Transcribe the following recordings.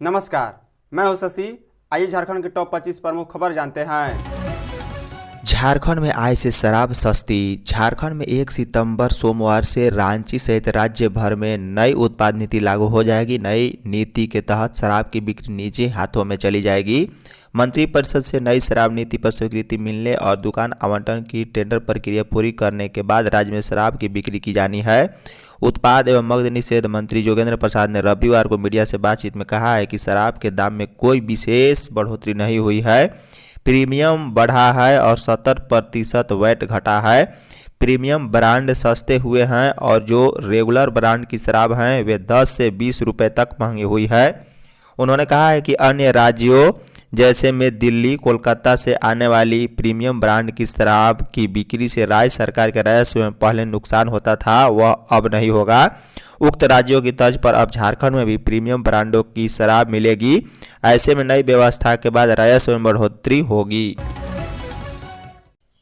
नमस्कार, मैं हूं शशि। आइए झारखंड के टॉप 25 प्रमुख खबर जानते हैं। झारखंड में आय से शराब सस्ती। झारखंड में 1 सितंबर सोमवार से रांची सहित राज्य भर में नई उत्पाद नीति लागू हो जाएगी। नई नीति के तहत शराब की बिक्री निजी हाथों में चली जाएगी। मंत्रिपरिषद से नई शराब नीति पर स्वीकृति मिलने और दुकान आवंटन की टेंडर प्रक्रिया पूरी करने के बाद राज्य में शराब की बिक्री की जानी है। उत्पाद एवं मद्य निषेध मंत्री योगेंद्र प्रसाद ने रविवार को मीडिया से बातचीत में कहा है कि शराब के दाम में कोई विशेष बढ़ोतरी नहीं हुई है। प्रीमियम बढ़ा है और 70% वैट घटा है। प्रीमियम ब्रांड सस्ते हुए हैं और जो रेगुलर ब्रांड की शराब हैं वे 10 से 20 रुपए तक महंगी हुई है। उन्होंने कहा है कि अन्य राज्यों जैसे में दिल्ली, कोलकाता से आने वाली प्रीमियम ब्रांड की शराब की बिक्री से राज्य सरकार के राजस्व में पहले नुकसान होता था, वह अब नहीं होगा। उक्त राज्यों की तर्ज पर अब झारखंड में भी प्रीमियम ब्रांडों की शराब मिलेगी। ऐसे में नई व्यवस्था के बाद राजस्व में बढ़ोतरी होगी।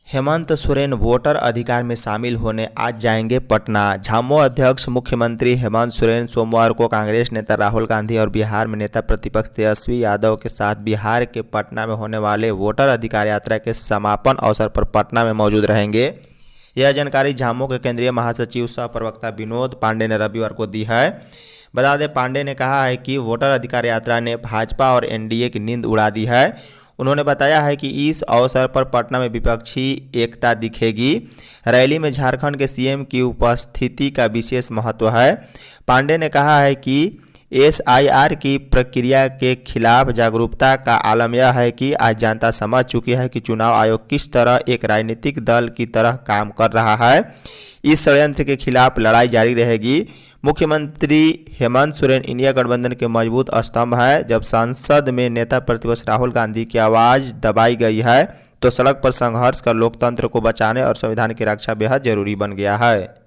हेमंत सोरेन वोटर अधिकार में शामिल होने आज जाएंगे पटना। झामो अध्यक्ष मुख्यमंत्री हेमंत सोरेन सोमवार को कांग्रेस नेता राहुल गांधी और बिहार में नेता प्रतिपक्ष तेजस्वी यादव के साथ बिहार के पटना में होने वाले वोटर अधिकार यात्रा के समापन अवसर पर पटना में मौजूद रहेंगे। यह जानकारी झामो के केंद्रीय महासचिव सह प्रवक्ता विनोद पांडे ने रविवार को दी है। बता दें, पांडे ने कहा है कि वोटर अधिकार यात्रा ने भाजपा और एनडीए की नींद उड़ा दी है। उन्होंने बताया है कि इस अवसर पर पटना में विपक्षी एकता दिखेगी। रैली में झारखंड के सीएम की उपस्थिति का विशेष महत्व है। पांडे ने कहा है कि एसआईआर की प्रक्रिया के खिलाफ जागरूकता का आलम यह है कि आज जनता समझ चुकी है कि चुनाव आयोग किस तरह एक राजनीतिक दल की तरह काम कर रहा है। इस षड्यंत्र के खिलाफ लड़ाई जारी रहेगी। मुख्यमंत्री हेमंत सोरेन इंडिया गठबंधन के मजबूत स्तंभ है। जब संसद में नेता प्रतिपक्ष राहुल गांधी की आवाज़ दबाई गई है तो सड़क पर संघर्ष कर लोकतंत्र को बचाने और संविधान की रक्षा बेहद जरूरी बन गया है।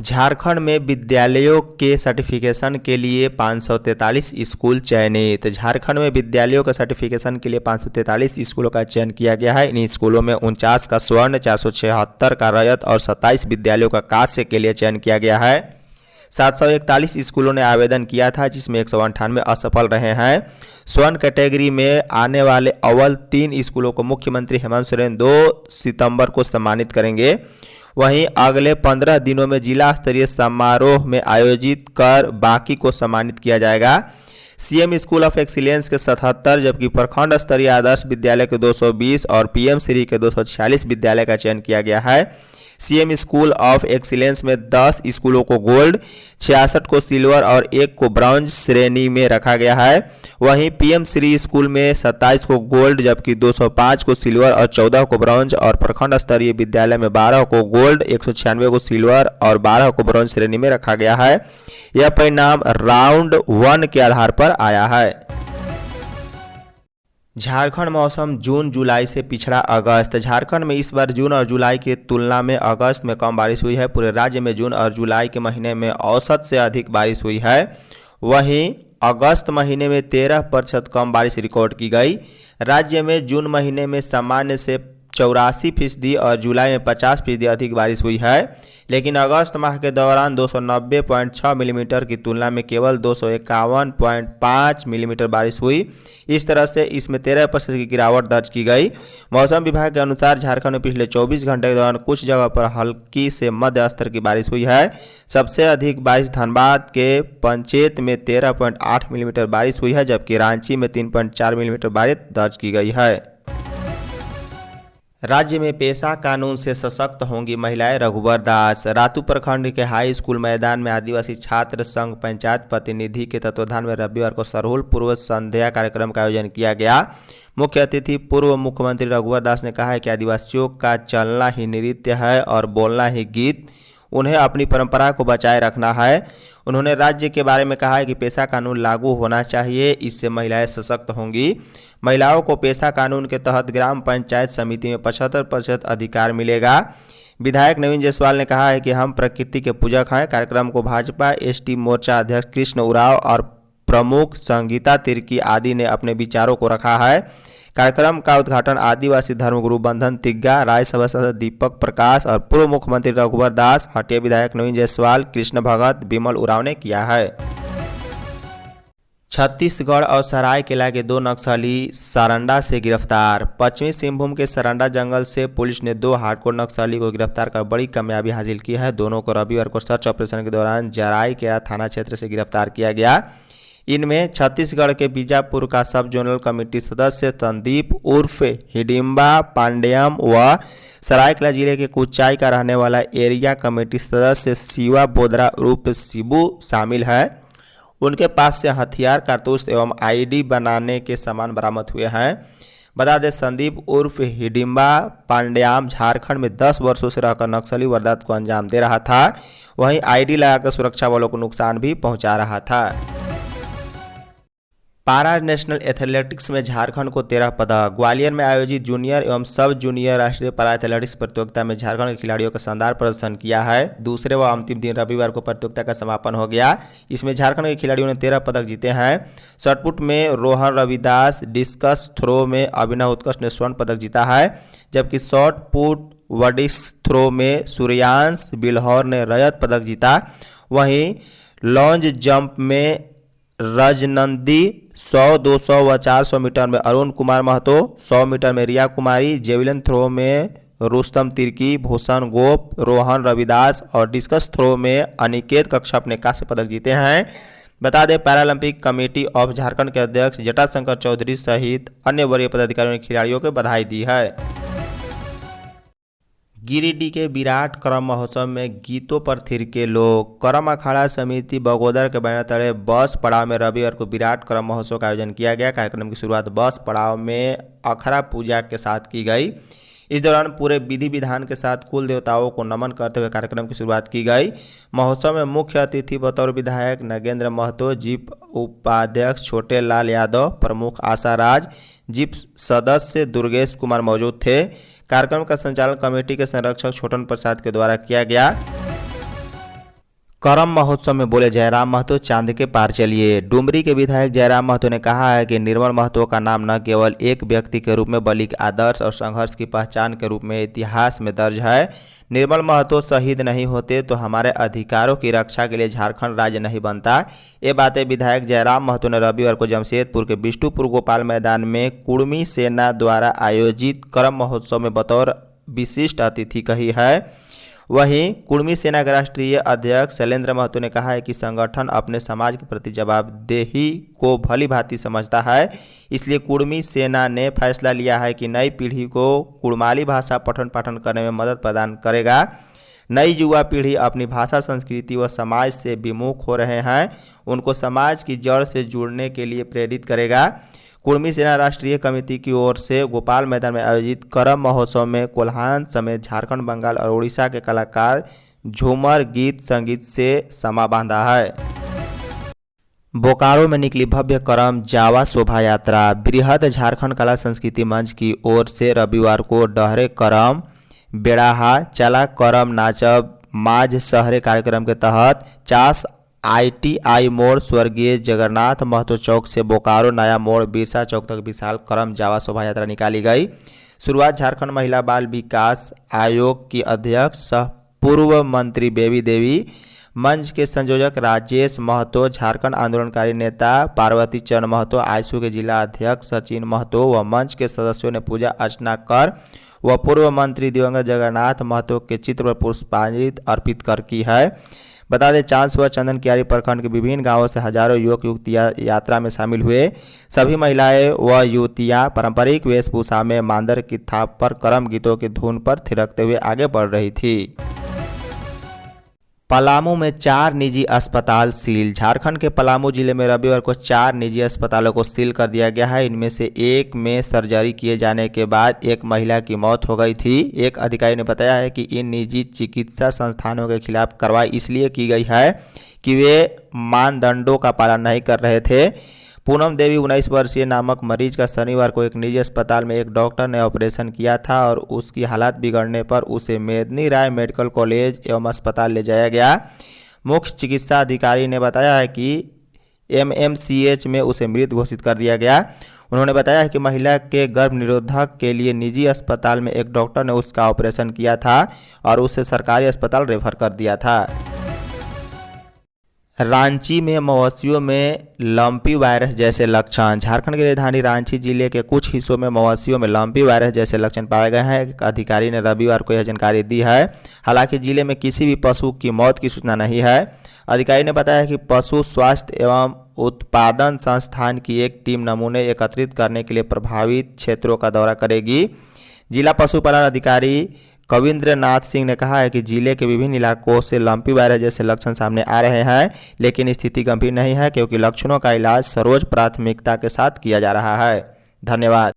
झारखंड में विद्यालयों के सर्टिफिकेशन के लिए 543 स्कूल चयनित। झारखंड में विद्यालयों के सर्टिफिकेशन के लिए 543 स्कूलों का चयन किया गया है। इन स्कूलों में 49 का स्वर्ण, 476 का रजत और 27 विद्यालयों का कांस्य के लिए चयन किया गया है। 741 स्कूलों ने आवेदन किया था, जिसमें 198 असफल रहे हैं। स्वर्ण कैटेगरी में आने वाले अव्वल 3 स्कूलों को मुख्यमंत्री हेमंत सोरेन 2 सितंबर को सम्मानित करेंगे। वहीं अगले 15 दिनों में जिला स्तरीय समारोह में आयोजित कर बाकी को सम्मानित किया जाएगा। सीएम स्कूल ऑफ एक्सीलेंस के 77, जबकि प्रखंड स्तरीय आदर्श विद्यालय के 220 और पीएम श्री के 246 विद्यालय का चयन किया गया है। सीएम स्कूल ऑफ एक्सीलेंस में 10 स्कूलों को गोल्ड, 66 को सिल्वर और 1 को ब्रॉन्ज श्रेणी में रखा गया है। वहीं पीएम श्री स्कूल में 27 को गोल्ड, जबकि 205 को सिल्वर और 14 को ब्रॉन्ज और प्रखंड स्तरीय विद्यालय में 12 को गोल्ड, 196 को सिल्वर और 12 को ब्रॉन्ज श्रेणी में रखा गया है। यह परिणाम राउंड 1 के आधार पर आया है। झारखंड मौसम जून जुलाई से पिछड़ा अगस्त। झारखंड में इस बार जून और जुलाई की तुलना में अगस्त में कम बारिश हुई है। पूरे राज्य में जून और जुलाई के महीने में औसत से अधिक बारिश हुई है। वहीं अगस्त महीने में 13% कम बारिश रिकॉर्ड की गई। राज्य में जून महीने में सामान्य से 84% और जुलाई में 50% अधिक बारिश हुई है। लेकिन अगस्त माह के दौरान 290.6 मिलीमीटर की तुलना में केवल 251.5 मिलीमीटर बारिश हुई। इस तरह से इसमें 13% की गिरावट दर्ज की गई। मौसम विभाग के अनुसार झारखंड में पिछले 24 घंटे के दौरान कुछ जगह पर हल्की से मध्य स्तर की बारिश हुई है। सबसे अधिक बारिश धनबाद के पंचेत में 13.8 मिलीमीटर बारिश हुई है, जबकि रांची में 3.4 मिलीमीटर बारिश दर्ज की गई है। राज्य में पेशा कानून से सशक्त होंगी महिलाएं, रघुवर दास। रातू प्रखंड के हाई स्कूल मैदान में आदिवासी छात्र संघ पंचायत प्रतिनिधि के तत्वाधान में रविवार को सरहुल पूर्व संध्या कार्यक्रम का आयोजन किया गया। मुख्य अतिथि पूर्व मुख्यमंत्री रघुवर दास ने कहा है कि आदिवासियों का चलना ही नृत्य है और बोलना ही गीत। उन्हें अपनी परंपरा को बचाए रखना है। उन्होंने राज्य के बारे में कहा है कि पेशा कानून लागू होना चाहिए, इससे महिलाएं सशक्त होंगी। महिलाओं को पेशा कानून के तहत ग्राम पंचायत समिति में 75% अधिकार मिलेगा। विधायक नवीन जायसवाल ने कहा है कि हम प्रकृति के पूजक हैं। कार्यक्रम को भाजपा एसटी मोर्चा अध्यक्ष कृष्ण उरांव और प्रमुख संगीता तिर्की आदि ने अपने विचारों को रखा है। कार्यक्रम का उद्घाटन आदिवासी धर्मगुरु बंधन तिग्गा, राज्यसभा सांसद दीपक प्रकाश और पूर्व मुख्यमंत्री रघुवर दास, हटिया विधायक नवीन जायसवाल, कृष्ण भगत, विमल उरांव ने किया है। छत्तीसगढ़ और सरायकेला के 2 नक्सली सरंडा से गिरफ्तार। पश्चिमी सिंहभूम के सरंडा जंगल से पुलिस ने 2 हार्डकोर नक्सली को गिरफ्तार कर बड़ी कामयाबी हासिल की है। दोनों को रविवार को सर्च ऑपरेशन के दौरान सरायकेला थाना क्षेत्र से गिरफ्तार किया गया। इनमें छत्तीसगढ़ के बीजापुर का सब जोनल कमेटी सदस्य संदीप उर्फ हिडिंबा पांडेयम व सरायकेला जिले के कुचाई का रहने वाला एरिया कमेटी सदस्य शिवा बोदरा उर्फ शिबू शामिल है। उनके पास से हथियार, कारतूस एवं आईडी बनाने के सामान बरामद हुए हैं। बता दें, संदीप उर्फ हिडिंबा पांड्याम झारखंड में 10 वर्षों से रहकर नक्सली वारदात को अंजाम दे रहा था। वहीं आईडी लगाकर सुरक्षा बलों को नुकसान भी पहुंचा रहा था। पारा नेशनल एथलेटिक्स में झारखंड को 13 पदक। ग्वालियर में आयोजित जूनियर एवं सब जूनियर राष्ट्रीय पारा एथलेटिक्स प्रतियोगिता में झारखंड के खिलाड़ियों का शानदार प्रदर्शन किया है। दूसरे व अंतिम दिन रविवार को प्रतियोगिता का समापन हो गया। इसमें झारखंड के खिलाड़ियों ने 13 पदक जीते हैं। शॉटपुट में रोहन रविदास, डिस्कस थ्रो में अभिनव उत्कर्ष ने स्वर्ण पदक जीता है, जबकि शॉट पुट व डिस्क थ्रो में सूर्यांश बिल्हौर ने रजत पदक जीता। वहीं लॉन्ज जंप में रजनंदी 100, 200 व 400 मीटर में अरुण कुमार महतो, 100 मीटर में रिया कुमारी, जेवलिन थ्रो में रुस्तम तिर्की, भूषण गोप, रोहन रविदास और डिस्कस थ्रो में अनिकेत कश्यप ने कांस्य पदक जीते हैं। बता दें, पैरालंपिक कमेटी ऑफ झारखंड के अध्यक्ष जटाशंकर चौधरी सहित अन्य वरीय पदाधिकारियों ने खिलाड़ियों को बधाई दी है। गिरिडीह के विराट करम महोत्सव में गीतों पर थिरके लोग। करम अखाड़ा समिति बगोदर के बैनर तले बस पड़ाव में रविवार को विराट करम महोत्सव का आयोजन किया गया। कार्यक्रम की शुरुआत बस पड़ाव में अखड़ा पूजा के साथ की गई। इस दौरान पूरे विधि विधान के साथ कुल देवताओं को नमन करते हुए कार्यक्रम की शुरुआत की गई। महोत्सव में मुख्य अतिथि बतौर विधायक नगेंद्र महतो, जीप उपाध्यक्ष छोटे लाल यादव, प्रमुख आशा राज, जीप सदस्य दुर्गेश कुमार मौजूद थे। कार्यक्रम का संचालन कमेटी के संरक्षक छोटन प्रसाद के द्वारा किया गया। करम महोत्सव में बोले जयराम महतो, चांद के पार चलिए। डुमरी के विधायक जयराम महतो ने कहा है कि निर्मल महतो का नाम न केवल एक व्यक्ति के रूप में बल्कि आदर्श और संघर्ष की पहचान के रूप में इतिहास में दर्ज है। निर्मल महतो शहीद नहीं होते तो हमारे अधिकारों की रक्षा के लिए झारखंड राज्य नहीं बनता। ये बातें विधायक जयराम महतो ने रविवार को जमशेदपुर के बिष्टुपुर गोपाल मैदान में कुर्मी सेना द्वारा आयोजित करम महोत्सव में बतौर विशिष्ट अतिथि कही है। वहीं कुर्मी सेना के राष्ट्रीय अध्यक्ष शैलेंद्र महतो ने कहा है कि संगठन अपने समाज के प्रति जवाबदेही को भली भांति समझता है, इसलिए कुर्मी सेना ने फैसला लिया है कि नई पीढ़ी को कुड़माली भाषा पठन पाठन करने में मदद प्रदान करेगा। नई युवा पीढ़ी अपनी भाषा, संस्कृति व समाज से विमुख हो रहे हैं, उनको समाज की जड़ से जुड़ने के लिए प्रेरित करेगा। कुर्मी सेना राष्ट्रीय कमेटी की ओर से गोपाल मैदान में आयोजित करम महोत्सव में कोल्हान समेत झारखंड, बंगाल और उड़ीसा के कलाकार झूमर गीत संगीत से समा बांधा है। बोकारो में निकली भव्य करम जावा शोभा यात्रा। बृहद झारखंड कला संस्कृति मंच की ओर से रविवार को डहरे करम बेड़ाहा चला करम नाचब माझ शहरे कार्यक्रम के तहत चास ITI मोड़ स्वर्गीय जगन्नाथ महतो चौक से बोकारो नया मोड़ बिरसा चौक तक विशाल करम जावा शोभा यात्रा निकाली गई। शुरुआत झारखंड महिला बाल विकास आयोग की अध्यक्ष सह पूर्व मंत्री बेबी देवी, मंच के संयोजक राजेश महतो, झारखंड आंदोलनकारी नेता पार्वती चरण महतो, आयसू के जिला अध्यक्ष सचिन महतो व मंच के सदस्यों ने पूजा अर्चना कर व पूर्व मंत्री दिवंगत जगन्नाथ महतो के चित्र पर पुष्पांजलि अर्पित कर की है। बता दें, चांस व चंदन कियारी प्रखंड के विभिन्न गांवों से हजारों युवक युवतियां यात्रा में शामिल हुए। सभी महिलाएं व युवतियां पारंपरिक वेशभूषा में मांदर की थाप पर करम गीतों की धुन पर थिरकते हुए आगे बढ़ रही थी। पलामू में 4 निजी अस्पताल सील। झारखंड के पलामू जिले में रविवार को 4 निजी अस्पतालों को सील कर दिया गया है। इनमें से एक में सर्जरी किए जाने के बाद एक महिला की मौत हो गई थी। एक अधिकारी ने बताया है कि इन निजी चिकित्सा संस्थानों के खिलाफ कार्रवाई इसलिए की गई है कि वे मानदंडों का पालन नहीं कर रहे थे। पूनम देवी 19 वर्षीय नामक मरीज का शनिवार को एक निजी अस्पताल में एक डॉक्टर ने ऑपरेशन किया था और उसकी हालत बिगड़ने पर उसे मेदनी राय मेडिकल कॉलेज एवं अस्पताल ले जाया गया। मुख्य चिकित्सा अधिकारी ने बताया है कि MMCH में उसे मृत घोषित कर दिया गया। उन्होंने बताया है कि महिला के गर्भ निरोधक के लिए निजी अस्पताल में एक डॉक्टर ने उसका ऑपरेशन किया था और उसे सरकारी अस्पताल रेफर कर दिया था। रांची में मवेशियों में लंपी वायरस जैसे लक्षण। झारखंड की राजधानी रांची जिले के कुछ हिस्सों में मवेशियों में लंपी वायरस जैसे लक्षण पाए गए हैं। एक अधिकारी ने रविवार को यह जानकारी दी है। हालांकि जिले में किसी भी पशु की मौत की सूचना नहीं है। अधिकारी ने बताया कि पशु स्वास्थ्य एवं उत्पादन संस्थान की एक टीम नमूने एकत्रित करने के लिए प्रभावित क्षेत्रों का दौरा करेगी। जिला पशुपालन अधिकारी कविंद्र नाथ सिंह ने कहा है कि जिले के विभिन्न इलाकों से लंपी वायरस जैसे लक्षण सामने आ रहे हैं, लेकिन स्थिति गंभीर नहीं है क्योंकि लक्षणों का इलाज सर्वोच्च प्राथमिकता के साथ किया जा रहा है। धन्यवाद।